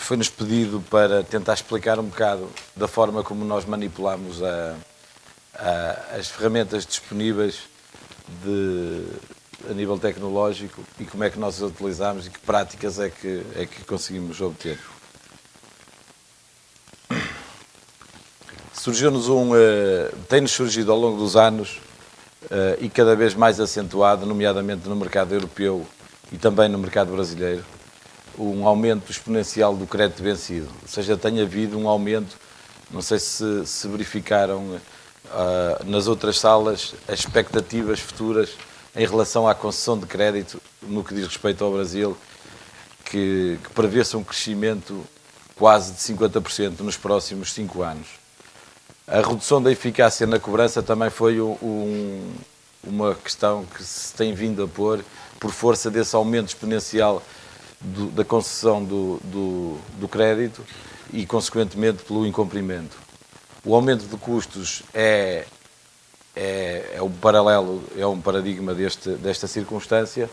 foi-nos pedido para tentar explicar um bocado da forma como nós manipulamos as ferramentas disponíveis a nível tecnológico e como é que nós as utilizamos e que práticas é que conseguimos obter. Tem-nos surgido ao longo dos anos e cada vez mais acentuado, nomeadamente no mercado europeu e também no mercado brasileiro, um aumento exponencial do crédito vencido. Ou seja, tem havido um aumento, não sei se verificaram nas outras salas, as expectativas futuras em relação à concessão de crédito no que diz respeito ao Brasil, que prevê-se um crescimento quase de 50% nos próximos 5 anos. A redução da eficácia na cobrança também foi uma questão que se tem vindo a pôr por força desse aumento exponencial da concessão do crédito e, consequentemente, pelo incumprimento. O aumento de custos é um paralelo, é um paradigma desta circunstância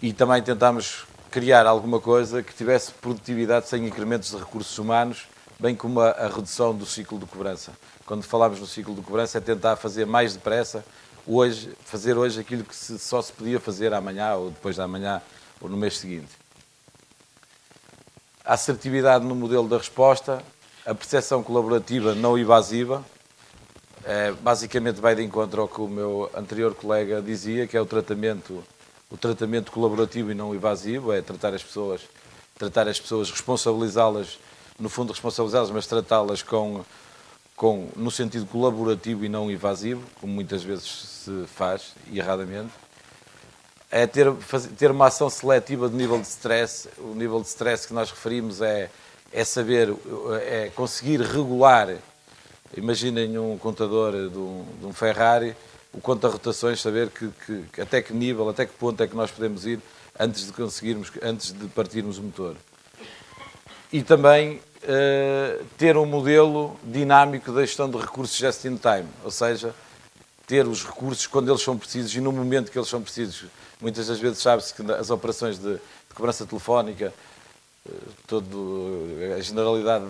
e também tentámos criar alguma coisa que tivesse produtividade sem incrementos de recursos humanos, bem como a redução do ciclo de cobrança. Quando falamos no ciclo de cobrança é tentar fazer mais depressa, fazer hoje aquilo que só se podia fazer amanhã ou depois de amanhã ou no mês seguinte. A assertividade no modelo da resposta, a percepção colaborativa não evasiva, basicamente vai de encontro ao que o meu anterior colega dizia, que é o tratamento colaborativo e não evasivo, é tratar as pessoas, responsabilizá-las, no fundo responsabilizá-las, mas tratá-las no sentido colaborativo e não evasivo, como muitas vezes se faz, e erradamente. É ter uma ação seletiva de nível de stress. O nível de stress que nós referimos é conseguir regular. Imaginem um contador de um Ferrari, o conta-rotações, saber até que nível, até que ponto é que nós podemos ir antes de partirmos o motor. E também ter um modelo dinâmico da gestão de recursos just in time, ou seja, ter os recursos quando eles são precisos e no momento que eles são precisos. Muitas das vezes sabe-se que as operações de cobrança telefónica, a generalidade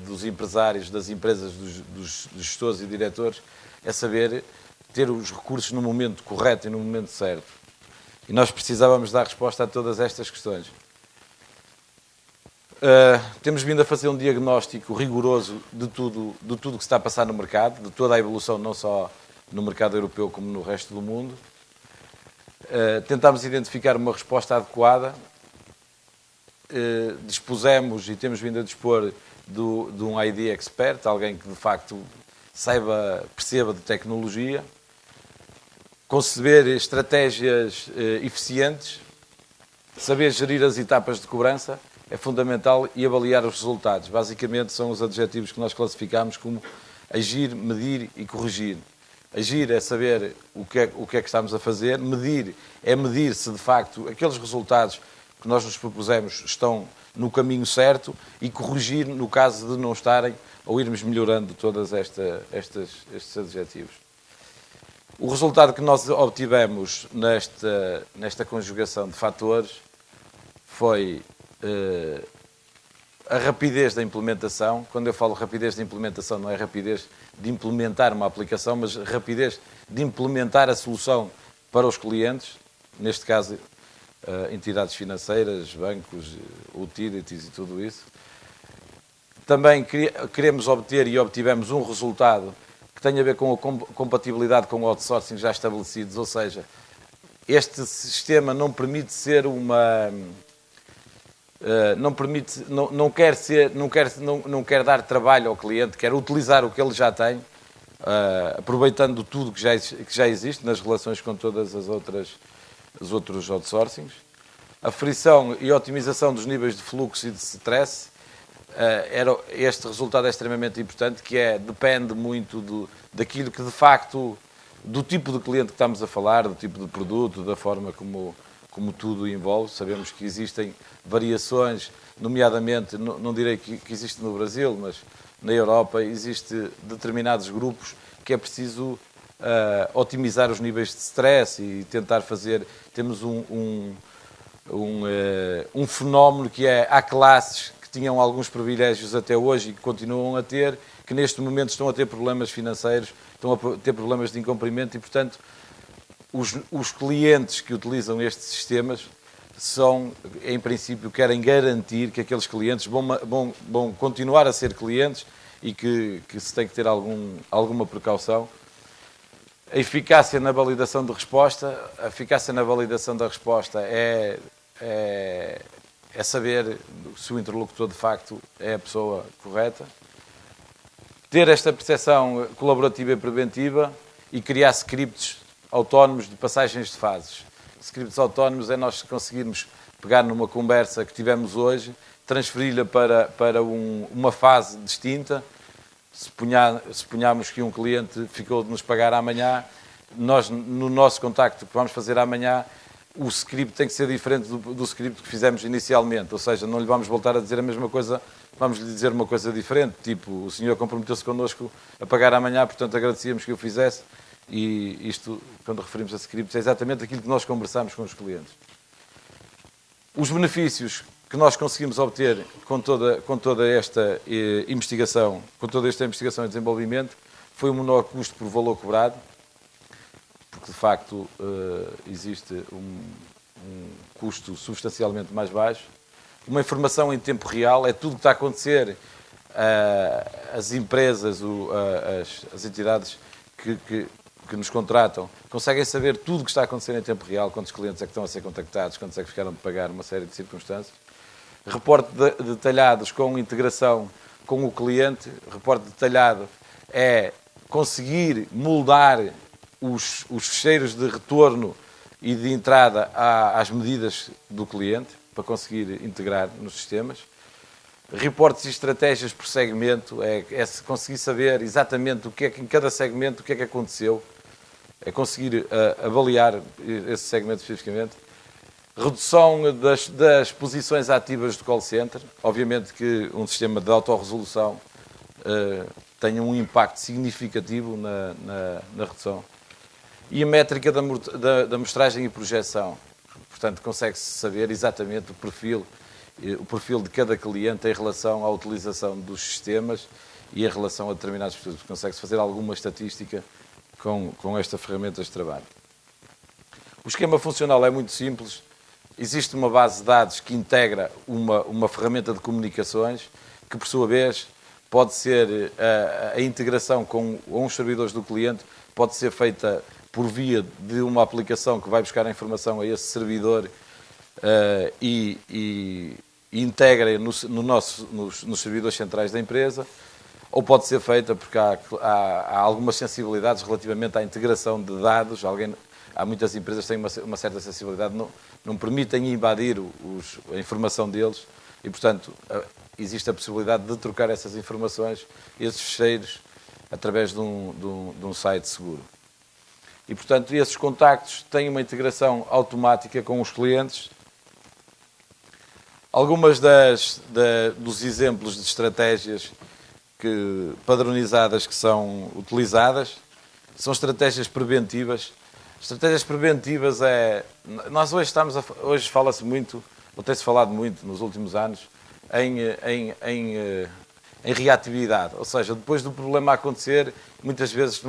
dos empresários, das empresas, dos gestores e diretores, é saber ter os recursos no momento correto e no momento certo. E nós precisávamos dar resposta a todas estas questões. Temos vindo a fazer um diagnóstico rigoroso de tudo que se está a passar no mercado, de toda a evolução, não só no mercado europeu como no resto do mundo. Tentámos identificar uma resposta adequada. Dispusemos e temos vindo a dispor de um ID expert, alguém que de facto perceba de tecnologia, conceber estratégias eficientes, saber gerir as etapas de cobrança é fundamental e avaliar os resultados. Basicamente são os adjetivos que nós classificamos como agir, medir e corrigir. Agir é saber o que é que estamos a fazer, medir é medir se de facto aqueles resultados que nós nos propusemos estão no caminho certo e corrigir no caso de não estarem ou irmos melhorando todos estes adjetivos. O resultado que nós obtivemos nesta conjugação de fatores foi a rapidez da implementação. Quando eu falo rapidez de implementação, não é rapidez de implementar uma aplicação, mas rapidez de implementar a solução para os clientes, neste caso entidades financeiras, bancos, utilities e tudo isso. Também queremos obter e obtivemos um resultado que tem a ver com a compatibilidade com o outsourcing já estabelecidos, ou seja, este sistema não permite ser não quer dar trabalho ao cliente, quer utilizar o que ele já tem, aproveitando tudo que já existe nas relações com todas os outros outsourcings. A frição e otimização dos níveis de fluxo e de stress, este resultado é extremamente importante, depende muito daquilo que de facto, do tipo de cliente que estamos a falar, do tipo de produto, da forma como tudo envolve. Sabemos que existem variações, nomeadamente, não direi que existe no Brasil, mas na Europa existem determinados grupos que é preciso otimizar os níveis de stress e tentar fazer. Temos um fenómeno que é, há classes que tinham alguns privilégios até hoje e que continuam a ter, que neste momento estão a ter problemas financeiros, estão a ter problemas de incumprimento e, portanto, os clientes que utilizam estes sistemas são, em princípio, querem garantir que aqueles clientes vão continuar a ser clientes e que se tem que ter alguma precaução. A eficácia na validação de resposta, a eficácia na validação da resposta é saber se o interlocutor de facto é a pessoa correta, ter esta percepção colaborativa e preventiva e criar scripts autónomos de passagens de fases. Scripts autónomos é nós conseguirmos pegar numa conversa que tivemos hoje, transferi-la para uma fase distinta. Se ponhamos que um cliente ficou de nos pagar amanhã, nós, no nosso contacto que vamos fazer amanhã, o script tem que ser diferente do script que fizemos inicialmente. Ou seja, não lhe vamos voltar a dizer a mesma coisa, vamos lhe dizer uma coisa diferente. Tipo, o senhor comprometeu-se connosco a pagar amanhã, portanto agradecíamos que o fizesse. E isto, quando referimos a scripts, é exatamente aquilo que nós conversamos com os clientes. Os benefícios que nós conseguimos obter com toda esta investigação, com toda esta investigação e desenvolvimento, foi o menor custo por valor cobrado, porque de facto existe um custo substancialmente mais baixo. Uma informação em tempo real, é tudo o que está a acontecer. As empresas, as entidades que nos contratam, conseguem saber tudo o que está a acontecer em tempo real, quantos clientes é que estão a ser contactados, quantos é que ficaram de pagar, uma série de circunstâncias. Reporte detalhados com integração com o cliente. Reporte detalhado é conseguir moldar os fecheiros de retorno e de entrada às medidas do cliente, para conseguir integrar nos sistemas. Reportes e estratégias por segmento, é conseguir saber exatamente o que é que em cada segmento, o que é que aconteceu, é conseguir avaliar esse segmento especificamente. Redução das posições ativas do call center. Obviamente que um sistema de autorresolução tem um impacto significativo na redução. E a métrica da amostragem e projeção. Portanto, consegue-se saber exatamente o perfil de cada cliente em relação à utilização dos sistemas e em relação a determinados produtos. Consegue-se fazer alguma estatística com esta ferramenta de trabalho. O esquema funcional é muito simples. Existe uma base de dados que integra uma ferramenta de comunicações que, por sua vez, pode ser a integração com uns servidores do cliente, pode ser feita por via de uma aplicação que vai buscar a informação a esse servidor e integra nos servidores centrais da empresa, ou pode ser feita porque há algumas sensibilidades relativamente à integração de dados. Há muitas empresas que têm uma certa sensibilidade, não permitem invadir a informação deles e, portanto, existe a possibilidade de trocar essas informações, esses fecheiros, através de um site seguro. E, portanto, esses contactos têm uma integração automática com os clientes. Algumas dos exemplos de estratégias padronizadas que são utilizadas são estratégias preventivas. Estratégias preventivas nós hoje fala-se muito, ou tem-se falado muito nos últimos anos, em reatividade. Ou seja, depois do problema acontecer, muitas vezes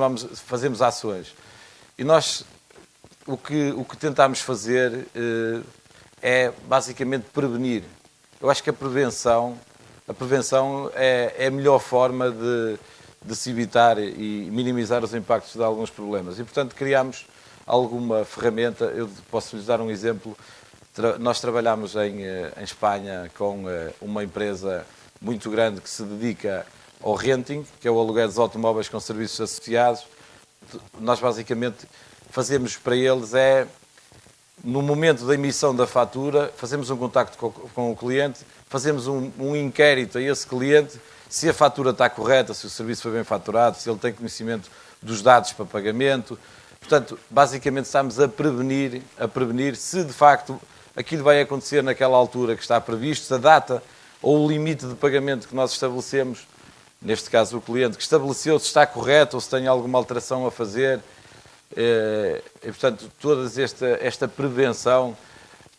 fazemos ações. E nós, o que tentamos fazer é basicamente prevenir. Eu acho que a prevenção é a melhor forma de se evitar e minimizar os impactos de alguns problemas. E, portanto, criámos alguma ferramenta. Eu posso lhes dar um exemplo. Nós trabalhamos em Espanha com uma empresa muito grande que se dedica ao renting, que é o aluguer dos automóveis com serviços associados. Nós basicamente fazemos para eles no momento da emissão da fatura, fazemos um contacto com o cliente, fazemos um inquérito a esse cliente se a fatura está correta, se o serviço foi bem faturado, se ele tem conhecimento dos dados para pagamento. Portanto, basicamente estamos a prevenir se de facto aquilo vai acontecer naquela altura que está previsto, se a data ou o limite de pagamento que nós estabelecemos, neste caso o cliente que estabeleceu, se está correto ou se tem alguma alteração a fazer. E, portanto, toda esta prevenção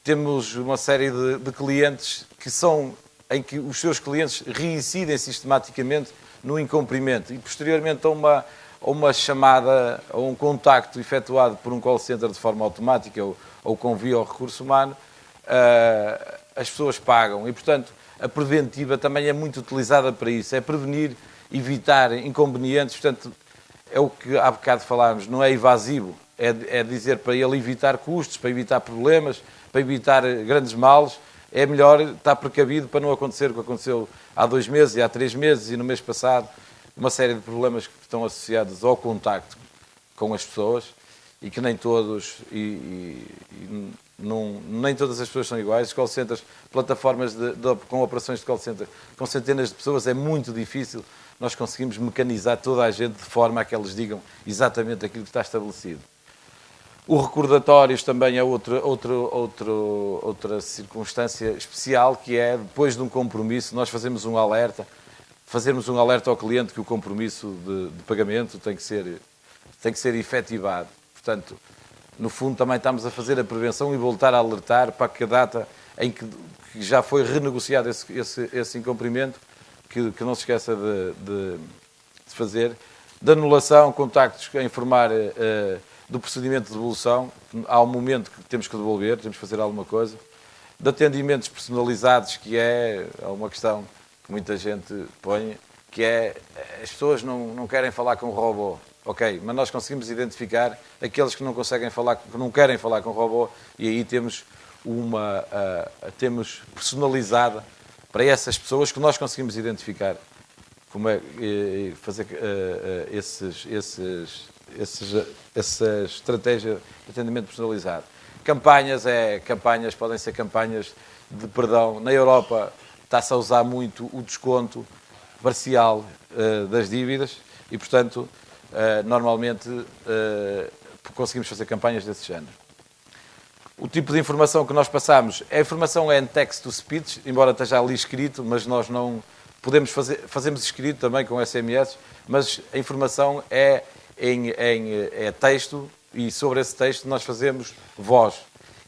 temos uma série de clientes em que os seus clientes reincidem sistematicamente no incumprimento e posteriormente a uma chamada, a um contacto efetuado por um call center de forma automática ou com via ao recurso humano, as pessoas pagam. E, portanto, a preventiva também é muito utilizada para isso, é prevenir, evitar inconvenientes. Portanto, é o que há bocado falámos, não é evasivo, é dizer para ele evitar custos, para evitar problemas, para evitar grandes males. É melhor estar precavido para não acontecer o que aconteceu há 2 meses e há 3 meses e no mês passado, uma série de problemas que estão associados ao contacto com as pessoas e que nem todos nem todas as pessoas são iguais. Os call centers, plataformas com operações de call center com centenas de pessoas, é muito difícil nós conseguimos mecanizar toda a gente de forma a que eles digam exatamente aquilo que está estabelecido. O recordatórios também é outra circunstância especial, que é, depois de um compromisso, nós fazermos um alerta ao cliente que o compromisso de pagamento tem que ser efetivado. Portanto, no fundo, também estamos a fazer a prevenção e voltar a alertar para que a data em que já foi renegociado esse incumprimento, que não se esqueça de fazer, de anulação, contactos a informar do procedimento de devolução, há um momento que temos que devolver, temos que fazer alguma coisa, de atendimentos personalizados, que é uma questão que muita gente põe, que é as pessoas não querem falar com o robô. Ok, mas nós conseguimos identificar aqueles que não querem falar com o robô, e aí temos temos personalizada para essas pessoas que nós conseguimos identificar como é fazer essa estratégia de atendimento personalizado. Campanhas podem ser campanhas de perdão. Na Europa está-se a usar muito o desconto parcial das dívidas e, portanto, normalmente conseguimos fazer campanhas desse género. O tipo de informação que nós passamos, a informação é em text-to-speech, embora esteja ali escrito, mas nós não podemos fazemos escrito também com SMS, mas a informação é texto, e sobre esse texto nós fazemos voz.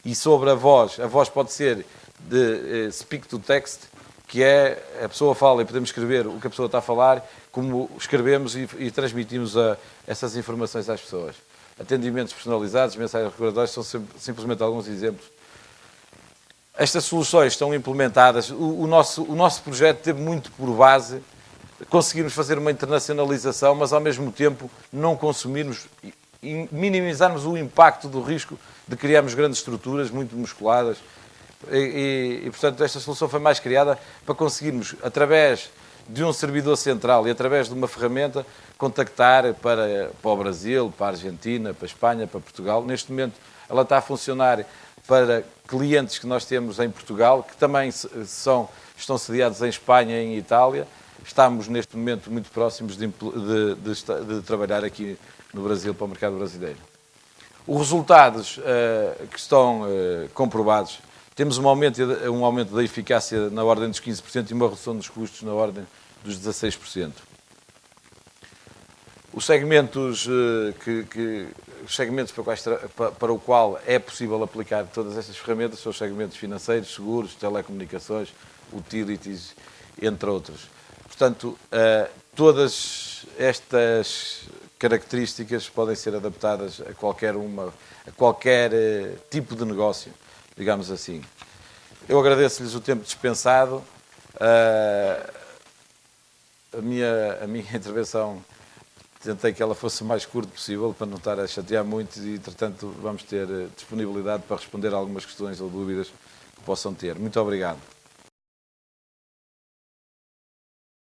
E sobre a voz pode ser de speak-to-text, que é a pessoa fala e podemos escrever o que a pessoa está a falar, como escrevemos e transmitimos essas informações às pessoas. Atendimentos personalizados, mensagens recordatórias, são simplesmente alguns exemplos. Estas soluções estão implementadas. O nosso projeto teve muito por base conseguirmos fazer uma internacionalização, mas ao mesmo tempo não consumirmos e minimizarmos o impacto do risco de criarmos grandes estruturas muito musculadas. E, portanto, esta solução foi mais criada para conseguirmos, através de um servidor central e através de uma ferramenta, contactar para o Brasil, para a Argentina, para a Espanha, para Portugal. Neste momento ela está a funcionar para clientes que nós temos em Portugal, que também estão sediados em Espanha e em Itália. Estamos neste momento muito próximos de trabalhar aqui no Brasil para o mercado brasileiro. Os resultados que estão comprovados, temos um aumento da eficácia na ordem dos 15% e uma redução dos custos na ordem dos 16%. Os segmentos, para o qual é possível aplicar todas estas ferramentas são os segmentos financeiros, seguros, telecomunicações, utilities, entre outros. Portanto, todas estas características podem ser adaptadas a qualquer tipo de negócio, digamos assim. Eu agradeço-lhes o tempo dispensado. A minha intervenção, tentei que ela fosse o mais curta possível, para não estar a chatear muito, e, entretanto, vamos ter disponibilidade para responder a algumas questões ou dúvidas que possam ter. Muito obrigado.